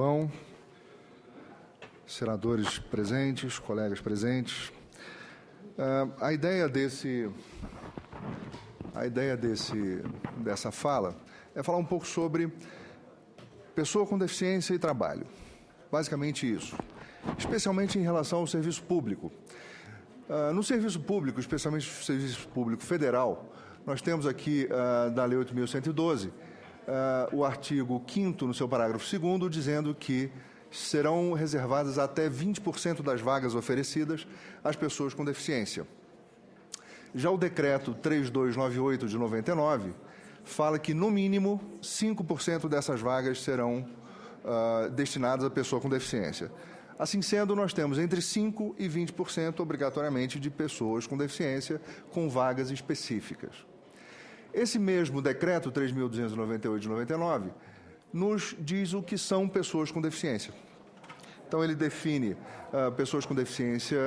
Lobão, senadores presentes, colegas presentes. A ideia dessa fala é falar um pouco sobre pessoa com deficiência e trabalho. Basicamente isso, especialmente em relação ao serviço público. No serviço público, especialmente no serviço público federal, nós temos aqui da Lei 8.112, o artigo 5º, no seu parágrafo 2º, dizendo que serão reservadas até 20% das vagas oferecidas às pessoas com deficiência. Já o decreto 3298 de 99 fala que, no mínimo, 5% dessas vagas serão destinadas à pessoa com deficiência. Assim sendo, nós temos entre 5% e 20% obrigatoriamente de pessoas com deficiência com vagas específicas. Esse mesmo decreto 3.298 de 99 nos diz o que são pessoas com deficiência. Então, ele define pessoas com deficiência,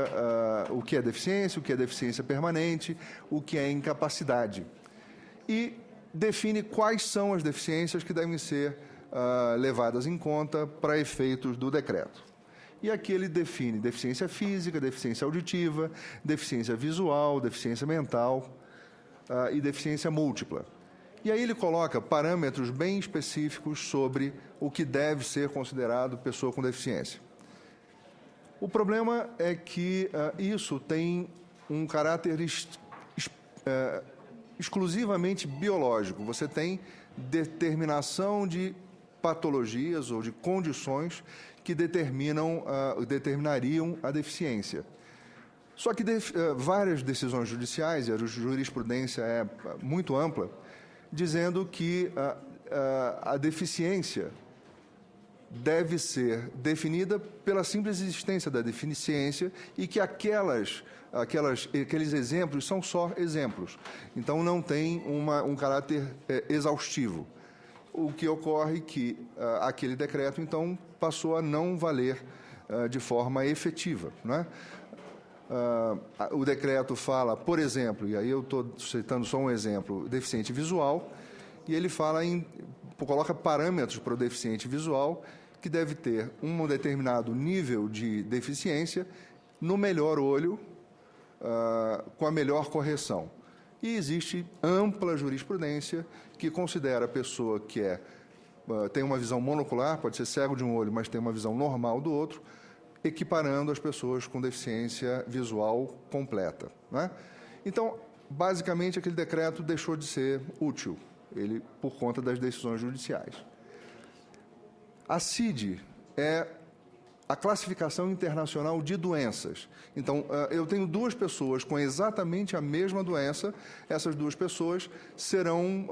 o que é deficiência permanente, o que é incapacidade. E define quais são as deficiências que devem ser levadas em conta para efeitos do decreto. E aqui ele define deficiência física, deficiência auditiva, deficiência visual, deficiência mental e deficiência múltipla. E aí ele coloca parâmetros bem específicos sobre o que deve ser considerado pessoa com deficiência. O problema é que isso tem um caráter exclusivamente biológico. Você tem determinação de patologias ou de condições que determinariam a deficiência. Só que várias decisões judiciais, e a jurisprudência é muito ampla, dizendo que a deficiência deve ser definida pela simples existência da deficiência e que aqueles exemplos são só exemplos. Então, não tem um caráter exaustivo. O que ocorre é que aquele decreto, então, passou a não valer de forma efetiva, não é? O decreto fala, por exemplo, e aí eu estou citando só um exemplo, deficiente visual, e ele coloca parâmetros para o deficiente visual que deve ter um determinado nível de deficiência no melhor olho, com a melhor correção. E existe ampla jurisprudência que considera a pessoa que tem uma visão monocular, pode ser cego de um olho, mas tem uma visão normal do outro, equiparando as pessoas com deficiência visual completa, não é? Então, basicamente, aquele decreto deixou de ser útil, por conta das decisões judiciais. A CID é a classificação internacional de doenças. Então, eu tenho duas pessoas com exatamente a mesma doença, essas duas pessoas serão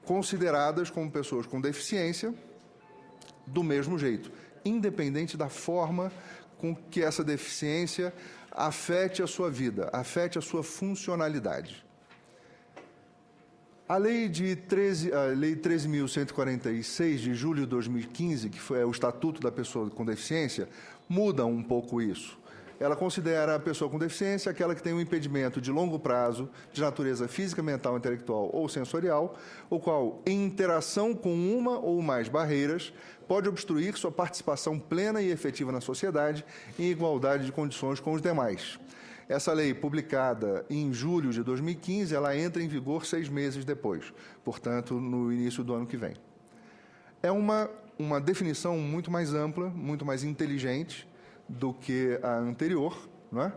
consideradas como pessoas com deficiência do mesmo jeito, independente da forma com que essa deficiência afete a sua vida, afete a sua funcionalidade. A Lei 13.146, de julho de 2015, que foi o Estatuto da Pessoa com Deficiência, muda um pouco isso. Ela considera a pessoa com deficiência aquela que tem um impedimento de longo prazo, de natureza física, mental, intelectual ou sensorial, o qual, em interação com uma ou mais barreiras, pode obstruir sua participação plena e efetiva na sociedade em igualdade de condições com os demais. Essa lei, publicada em julho de 2015, ela entra em vigor 6 meses depois, portanto, no início do ano que vem. É uma definição muito mais ampla, muito mais inteligente do que a anterior, não é?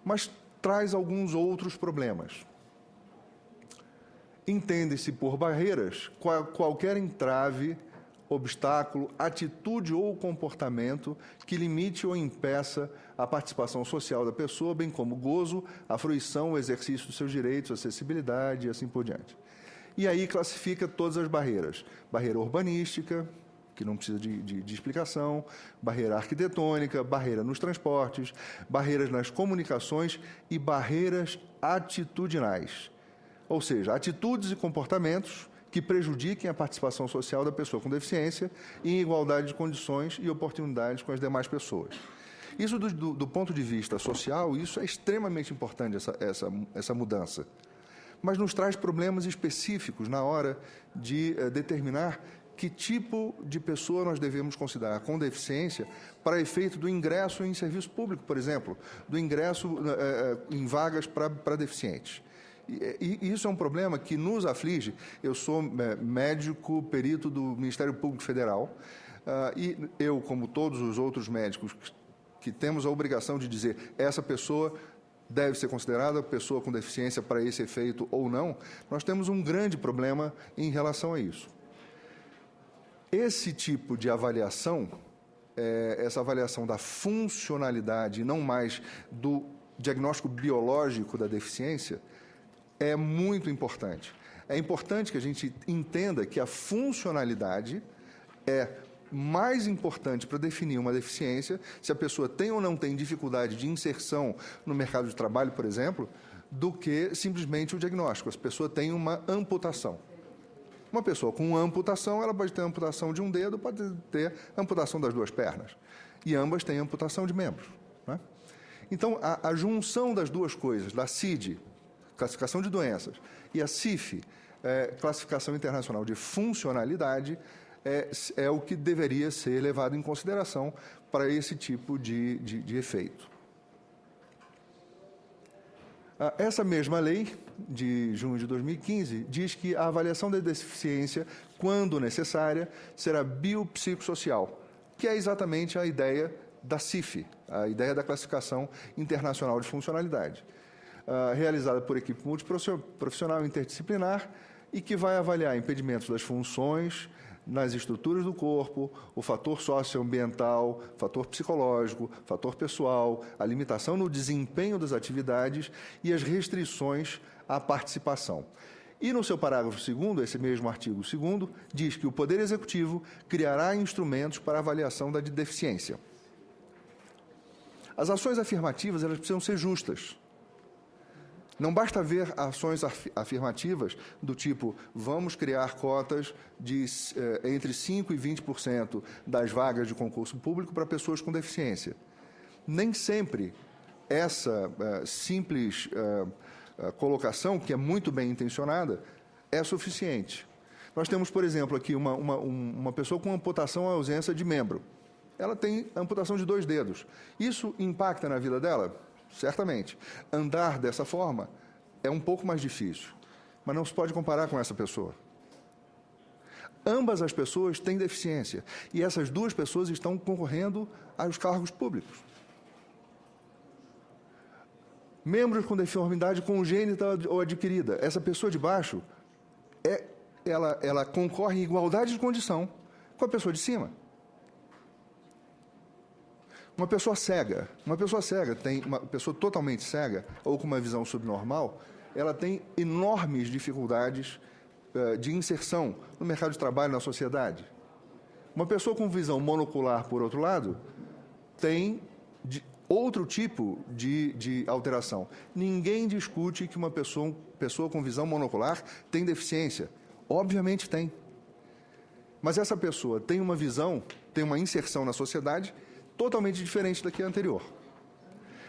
Mas traz alguns outros problemas. Entende-se por barreiras qualquer entrave, obstáculo, atitude ou comportamento que limite ou impeça a participação social da pessoa, bem como o gozo, a fruição, o exercício dos seus direitos, acessibilidade e assim por diante. E aí classifica todas as barreiras. Barreira urbanística, que não precisa de explicação, barreira arquitetônica, barreira nos transportes, barreiras nas comunicações e barreiras atitudinais. Ou seja, atitudes e comportamentos que prejudiquem a participação social da pessoa com deficiência em igualdade de condições e oportunidades com as demais pessoas. Isso, do ponto de vista social, isso é extremamente importante, essa mudança. Mas nos traz problemas específicos na hora de determinar que tipo de pessoa nós devemos considerar com deficiência para efeito do ingresso em serviço público, por exemplo, do ingresso em vagas para deficientes. E isso é um problema que nos aflige. Eu sou médico perito do Ministério Público Federal e eu, como todos os outros médicos, que temos a obrigação de dizer essa pessoa deve ser considerada pessoa com deficiência para esse efeito ou não, nós temos um grande problema em relação a isso. Esse tipo de avaliação, essa avaliação da funcionalidade, não mais do diagnóstico biológico da deficiência, é muito importante. É importante que a gente entenda que a funcionalidade é mais importante para definir uma deficiência, se a pessoa tem ou não tem dificuldade de inserção no mercado de trabalho, por exemplo, do que simplesmente o diagnóstico. A pessoa tem uma amputação. Uma pessoa com amputação, ela pode ter amputação de um dedo, pode ter amputação das duas pernas. E ambas têm amputação de membros, né? Então, a junção das duas coisas, da CID, classificação de doenças, e a CIF, classificação internacional de funcionalidade, é o que deveria ser levado em consideração para esse tipo de efeito. Essa mesma lei, de junho de 2015, diz que a avaliação da deficiência, quando necessária, será biopsicossocial, que é exatamente a ideia da CIF, a ideia da classificação internacional de funcionalidade, realizada por equipe multiprofissional interdisciplinar e que vai avaliar impedimentos das funções, nas estruturas do corpo, o fator socioambiental, fator psicológico, fator pessoal, a limitação no desempenho das atividades e as restrições à participação. E no seu parágrafo 2º, esse mesmo artigo 2º, diz que o Poder Executivo criará instrumentos para avaliação da deficiência. As ações afirmativas, elas precisam ser justas. Não basta ver ações afirmativas do tipo, vamos criar cotas de entre 5% e 20% das vagas de concurso público para pessoas com deficiência. Nem sempre essa simples colocação, que é muito bem intencionada, é suficiente. Nós temos, por exemplo, aqui uma pessoa com amputação ou ausência de membro. Ela tem amputação de 2 dedos. Isso impacta na vida dela? Certamente. Andar dessa forma é um pouco mais difícil, mas não se pode comparar com essa pessoa. Ambas as pessoas têm deficiência e essas 2 pessoas estão concorrendo aos cargos públicos. Membros com deformidade congênita ou adquirida. Essa pessoa de baixo, ela concorre em igualdade de condição com a pessoa de cima. Uma pessoa cega, uma pessoa totalmente cega ou com uma visão subnormal, ela tem enormes dificuldades de inserção no mercado de trabalho, na sociedade. Uma pessoa com visão monocular, por outro lado, tem outro tipo de alteração. Ninguém discute que uma pessoa com visão monocular tem deficiência. Obviamente tem. Mas essa pessoa tem uma visão, tem uma inserção na sociedade totalmente diferente da que é anterior.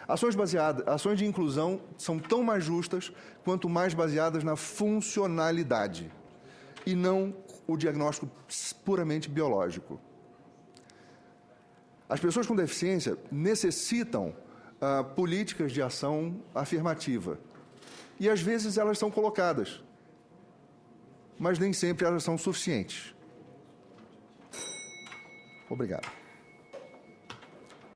Ações de inclusão são tão mais justas quanto mais baseadas na funcionalidade e não o diagnóstico puramente biológico. As pessoas com deficiência necessitam políticas de ação afirmativa e às vezes elas são colocadas, mas nem sempre elas são suficientes. Obrigado.